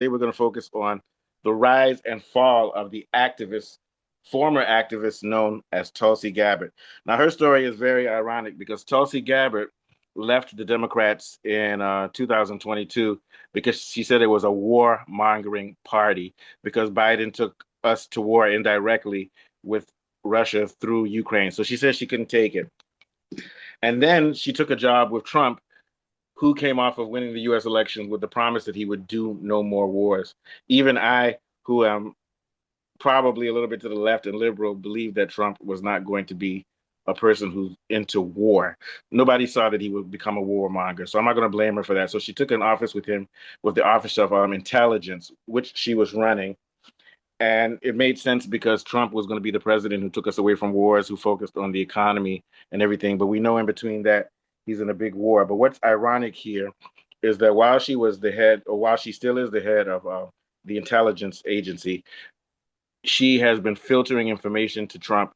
they were going to focus on the rise and fall of the activist, former activist known as Tulsi Gabbard. Now, her story is very ironic because Tulsi Gabbard left the Democrats in 2022 because she said it was a warmongering party because Biden took us to war indirectly with Russia through Ukraine. So she said she couldn't take it. And then she took a job with Trump, who came off of winning the US elections with the promise that he would do no more wars. Even I, who am probably a little bit to the left and liberal, believed that Trump was not going to be a person who's into war. Nobody saw that he would become a warmonger. So I'm not going to blame her for that. So she took an office with him with the Office of Intelligence, which she was running. And it made sense because Trump was going to be the president who took us away from wars, who focused on the economy and everything. But we know in between that, he's in a big war. But what's ironic here is that while she was the head, or while she still is the head of the intelligence agency, she has been filtering information to Trump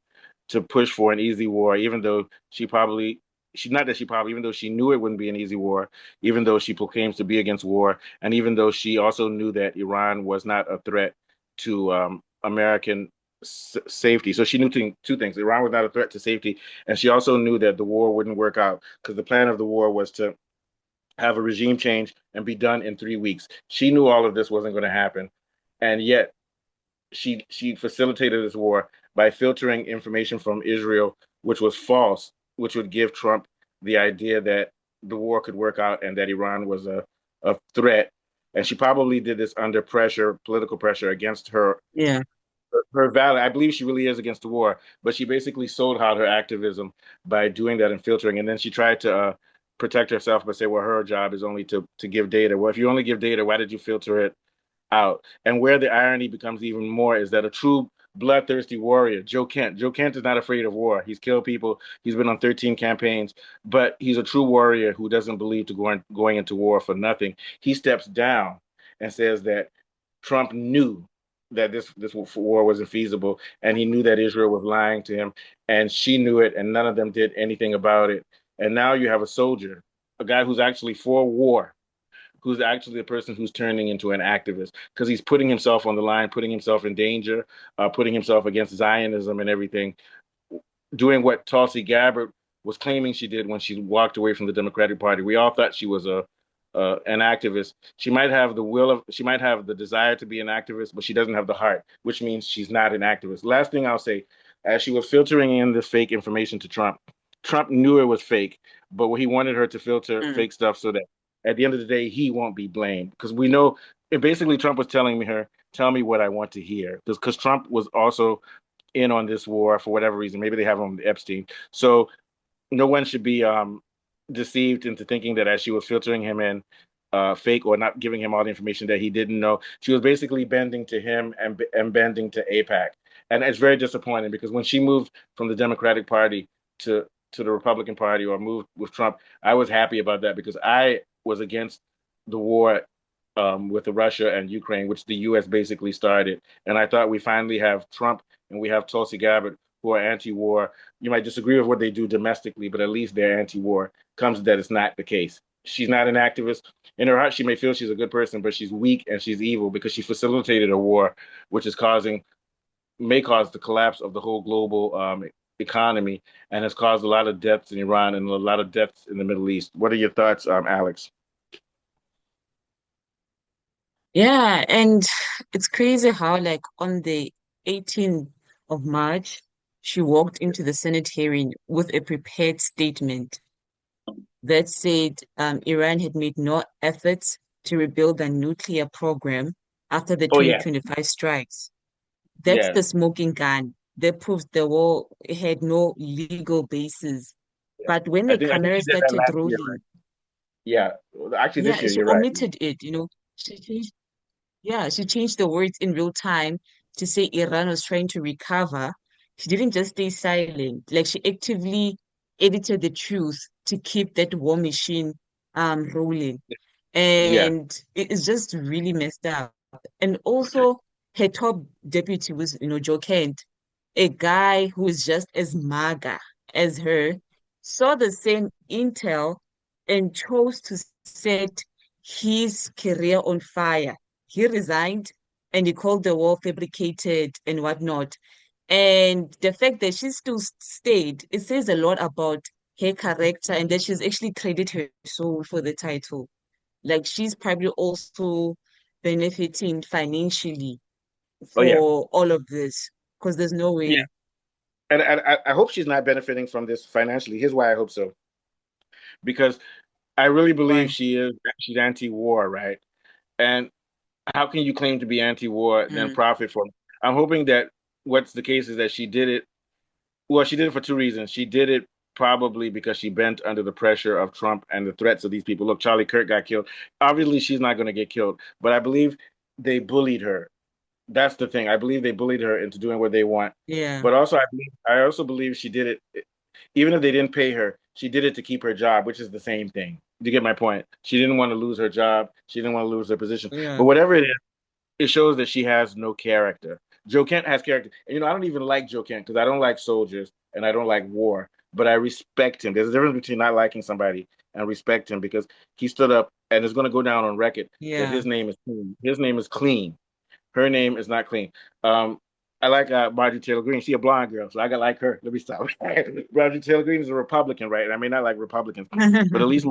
to push for an easy war, even though even though she knew it wouldn't be an easy war, even though she proclaims to be against war, and even though she also knew that Iran was not a threat to American safety. So she knew two things. Iran was not a threat to safety, and she also knew that the war wouldn't work out because the plan of the war was to have a regime change and be done in 3 weeks. She knew all of this wasn't going to happen, and yet she facilitated this war by filtering information from Israel, which was false, which would give Trump the idea that the war could work out and that Iran was a threat. And she probably did this under pressure, political pressure against Yeah. her valid. I believe she really is against the war, but she basically sold out her activism by doing that and filtering. And then she tried to protect herself by saying, well, her job is only to give data. Well, if you only give data, why did you filter it out? And where the irony becomes even more is that a true bloodthirsty warrior, Joe Kent is not afraid of war. He's killed people. He's been on 13 campaigns, but he's a true warrior who doesn't believe going into war for nothing. He steps down and says that Trump knew that this war wasn't feasible, and he knew that Israel was lying to him, and she knew it, and none of them did anything about it. And now you have a soldier, a guy who's actually for war, who's actually the person who's turning into an activist because he's putting himself on the line, putting himself in danger, putting himself against Zionism and everything, doing what Tulsi Gabbard was claiming she did when she walked away from the Democratic Party. We all thought she was a an activist. She might have the desire to be an activist, but she doesn't have the heart, which means she's not an activist. Last thing I'll say, as she was filtering in this fake information to Trump, Trump knew it was fake, but he wanted her to filter Mm. fake stuff so that at the end of the day, he won't be blamed. Because we know, and basically, Trump was telling her, tell me what I want to hear. Because Trump was also in on this war for whatever reason. Maybe they have him on Epstein. So no one should be deceived into thinking that as she was filtering him in fake or not giving him all the information that he didn't know, she was basically bending to him and bending to APAC. And it's very disappointing because when she moved from the Democratic Party to the Republican Party or moved with Trump, I was happy about that because I was against the war with the Russia and Ukraine, which the U.S. basically started. And I thought we finally have Trump and we have Tulsi Gabbard who are anti-war. You might disagree with what they do domestically, but at least they're anti-war. Comes that it's not the case. She's not an activist. In her heart, she may feel she's a good person, but she's weak and she's evil because she facilitated a war, which is may cause the collapse of the whole global economy and has caused a lot of deaths in Iran and a lot of deaths in the Middle East. What are your thoughts, Alex? Yeah, and it's crazy how like on the 18th of March, she walked into the Senate hearing with a prepared statement that said Iran had made no efforts to rebuild their nuclear program after the Oh yeah, 2025 strikes. That's yeah. the smoking gun that proves the war had no legal basis. Yeah. But when the I think camera she did that started last year, right? rolling, Yeah. Well, actually, this yeah, year, she you're right. omitted it, you know. She changed, yeah, she changed the words in real time to say Iran was trying to recover. She didn't just stay silent, like she actively edited the truth to keep that war machine rolling. Yeah. And it's just really messed up. And also her top deputy was, you know, Joe Kent, a guy who is just as MAGA as her, saw the same intel and chose to set his career on fire. he resigned and he called the war fabricated and whatnot. And the fact that she still stayed, it says a lot about her character and that she's actually traded her soul for the title. Like she's probably also benefiting financially Oh yeah, for all of this because there's no yeah. way. And I hope she's not benefiting from this financially. Here's why I hope so. Because I really believe Why? she's anti-war, right? And how can you claim to be anti-war then Mm, profit from it? I'm hoping that what's the case is that she did it. Well, she did it for two reasons. She did it probably because she bent under the pressure of Trump and the threats of these people. Look, Charlie Kirk got killed. Obviously, she's not going to get killed, but I believe they bullied her. That's the thing. I believe they bullied her into doing what they want. yeah, But also, I also believe she did it, even if they didn't pay her, she did it to keep her job, which is the same thing. You get my point? She didn't want to lose her job. She didn't want to lose her position. But yeah, whatever it is, it shows that she has no character. Joe Kent has character. And, I don't even like Joe Kent because I don't like soldiers and I don't like war, but I respect him. There's a difference between not liking somebody and respect him because he stood up and is going to go down on record that yeah, his name is clean. His name is clean. Her name is not clean. I like Marjorie Taylor Greene. She a blonde girl, so I got like her. Let me stop. Marjorie Taylor Greene is a Republican, right? And I may not like Republicans, but at least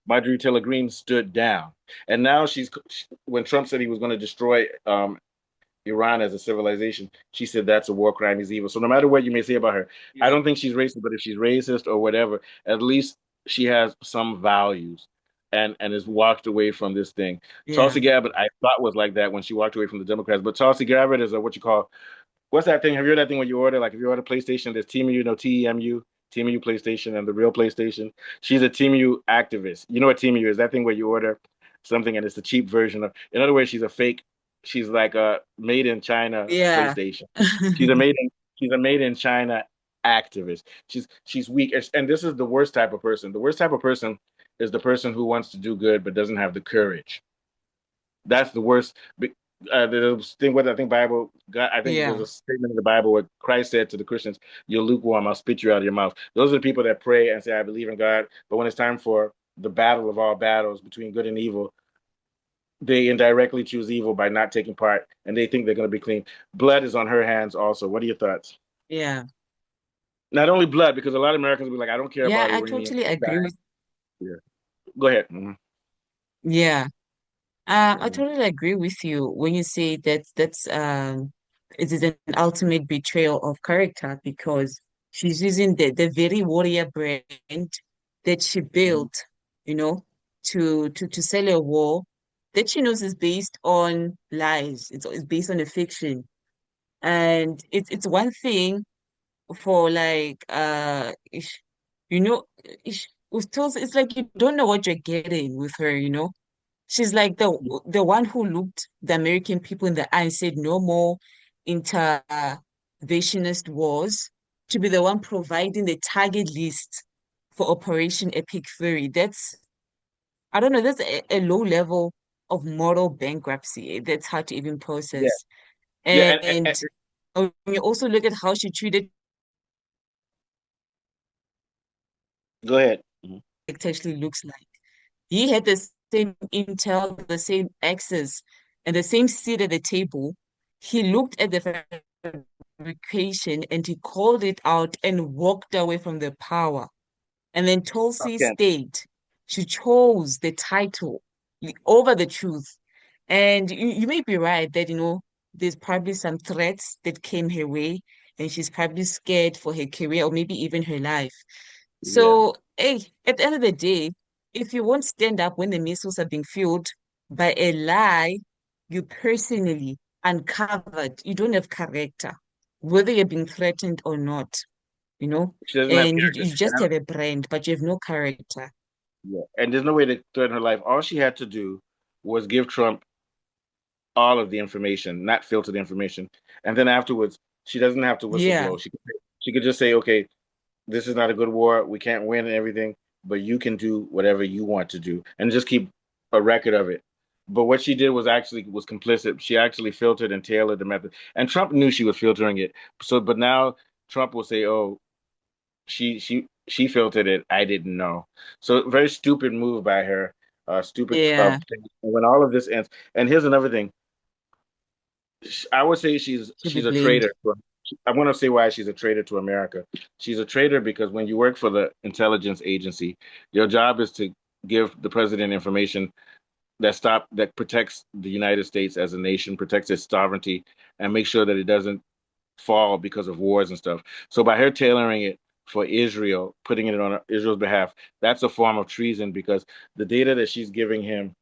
Marjorie Taylor Greene stood down. And now when Trump said he was going to destroy Iran as a civilization, she said that's a war crime, is evil. So no matter what you may say about her, I yeah, don't think she's racist, but if she's racist or whatever, at least she has some values and has walked away from this thing. yeah, Tulsi Gabbard, I thought was like that when she walked away from the Democrats, but Tulsi Gabbard is a what you call what's that thing? Have you heard that thing when you order, like if you order PlayStation, there's TMU, TMU PlayStation and the real PlayStation. She's a TMU activist. You know what TMU is? That thing where you order something and it's the cheap version of. In other words, she's a fake. She's like a made in China yeah, PlayStation. She's a made in she's a made in China activist. She's weak, and this is the worst type of person. The worst type of person is the person who wants to do good but doesn't have the courage. That's the worst. The thing with I think Bible, God, I think there's yeah, a statement in the Bible where Christ said to the Christians, "You're lukewarm. I'll spit you out of your mouth." Those are the people that pray and say, "I believe in God," but when it's time for the battle of all battles between good and evil, they indirectly choose evil by not taking part, and they think they're going to be clean. Blood is on her hands. Also, what are your thoughts? yeah, Not only blood, because a lot of Americans will be like, "I don't care yeah. about I Iranian." totally agree with. Yeah. Go ahead. Mhm. Yeah, I Mhm. totally agree with you when you say that it is an ultimate betrayal of character because she's using the very warrior brand that she Mhm. built, you know, to sell a war that she knows is based on lies. It's based on a fiction. And it's one thing for like you know with Tulsi, it's like you don't know what you're getting with her, you know. She's like the one who looked the American people in the eye and said no more interventionist wars, to be the one providing the target list for Operation Epic Fury. That's I don't know, that's a low level of moral bankruptcy. That's hard to even Yeah. process. Yeah. And when you also look at how she treated Go ahead. Mhm. it actually looks like. He had the same intel, the same access, and the same seat at the table. He looked at the fabrication and he called it out and walked away from the power. And then Tulsi Okay. stayed. She chose the title over the truth. And you may be right that, there's probably some threats that came her way, and she's probably scared for her career or maybe even her life. Yeah. So, hey, at the end of the day, if you won't stand up when the missiles are being fueled by a lie you personally uncovered, you don't have character, whether you're being threatened or not, you know, She doesn't have and character. you just have a brand, but you have no character. Yeah. And there's no way to threaten her life. All she had to do was give Trump all of the information, not filtered information. And then afterwards, she doesn't have to whistle Yeah, blow. She could just say, okay, this is not a good war. We can't win and everything, but you can do whatever you want to do and just keep a record of it. But what she did was complicit. She actually filtered and tailored the method. And Trump knew she was filtering it. So but now Trump will say, "Oh, she filtered it. I didn't know." So very stupid move by her. Stupid yeah, thing. When all of this ends, and here's another thing. I would say She'll be she's a blamed. traitor. I want to say why she's a traitor to America. She's a traitor because when you work for the intelligence agency, your job is to give the president information that protects the United States as a nation, protects its sovereignty, and make sure that it doesn't fall because of wars and stuff. So by her tailoring it for Israel, putting it on Israel's behalf, that's a form of treason because the data that she's giving him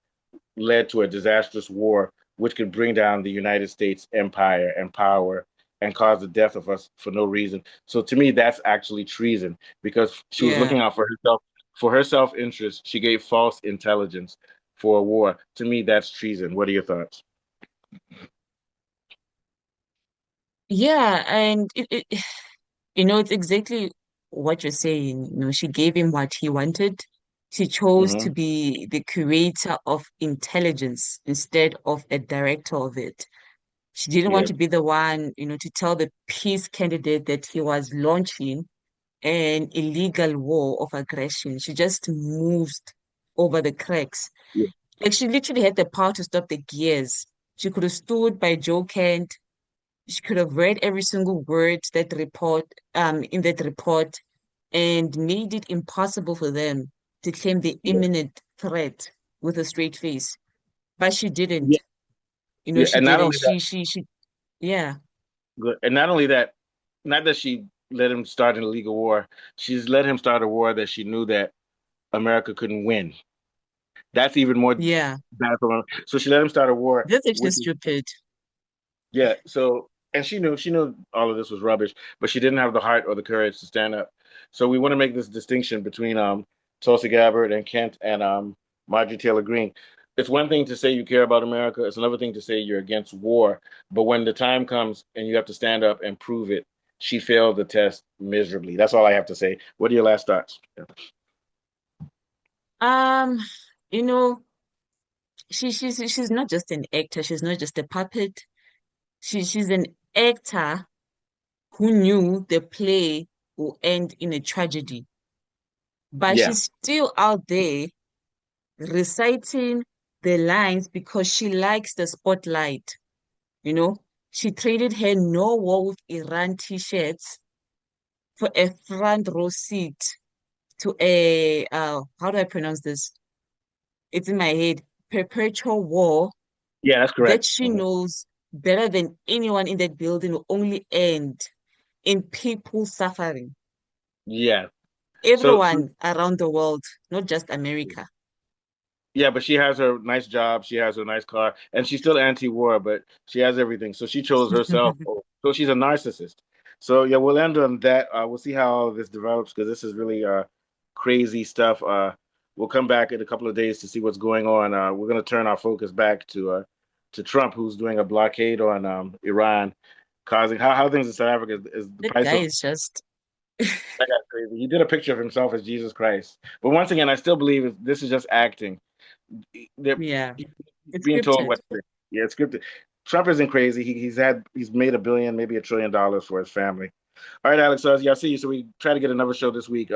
led to a disastrous war, which could bring down the United States empire and power and cause the death of us for no reason. So to me, that's actually treason because she was Yeah. looking out for her self-interest. She gave false intelligence for a war. To me, that's treason. What are your thoughts? Yeah, and it's exactly what you're saying. She gave him what he wanted. She chose to Hmm. be the curator of intelligence instead of a director of it. She didn't want Yeah, to be the one, to tell the peace candidate that he was launching an illegal war of aggression. She just moved over the cracks. yeah, Like she literally had the power to stop the gears. She could have stood by Joe Kent. She could have read every single word in that report and made it impossible for them to claim the yeah, imminent threat with a straight face. But she yeah, didn't. yeah. She And not didn't. only that, Yeah, good. And not only that, not that she let him start an illegal war, she's let him start a war that she knew that America couldn't win. That's even more yeah. bad for him. So she let him start a war, That's actually which is stupid. yeah. So and she knew all of this was rubbish, but she didn't have the heart or the courage to stand up. So we want to make this distinction between Tulsi Gabbard and Kent and Marjorie Taylor Greene. It's one thing to say you care about America. It's another thing to say you're against war. But when the time comes and you have to stand up and prove it, she failed the test miserably. That's all I have to say. What are your last thoughts? Um, you know, she's not just an actor. She's not just a puppet. She's an actor who knew the play will end in a tragedy, but Yeah. she's still out there reciting the lines because she likes the spotlight. You know, she traded her "No War with Iran" t-shirts for a front row seat to a how do I pronounce this? It's in my head. Perpetual war Yeah, that's that correct. she Mhm. knows better than anyone in that building will only end in people suffering. Yeah. So Everyone around the world, not just America. yeah, but she has her nice job, she has her nice car, and she's still anti-war, but she has everything. So she chose herself. So she's a narcissist. So yeah, we'll end on that. We'll see how all of this develops because this is really crazy stuff. We'll come back in a couple of days to see what's going on. We're gonna turn our focus back to Trump, who's doing a blockade on Iran, causing how things in South Africa is the That price guy of is just, that guy's crazy. He did a picture of himself as Jesus Christ. But once again, I still believe this is just acting. They're yeah, he's it's being told scripted. what to say. Yeah, it's scripted. Trump isn't crazy. He's made 1 billion, maybe $1 trillion for his family. All right, Alex. So yeah, I'll see you. So we try to get another show this week.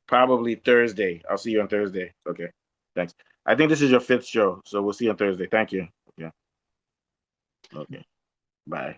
Probably Thursday. I'll see you on Thursday. Okay. Thanks. I think this is your fifth show, so we'll see you on Thursday. Thank you. Yeah. Okay. Bye.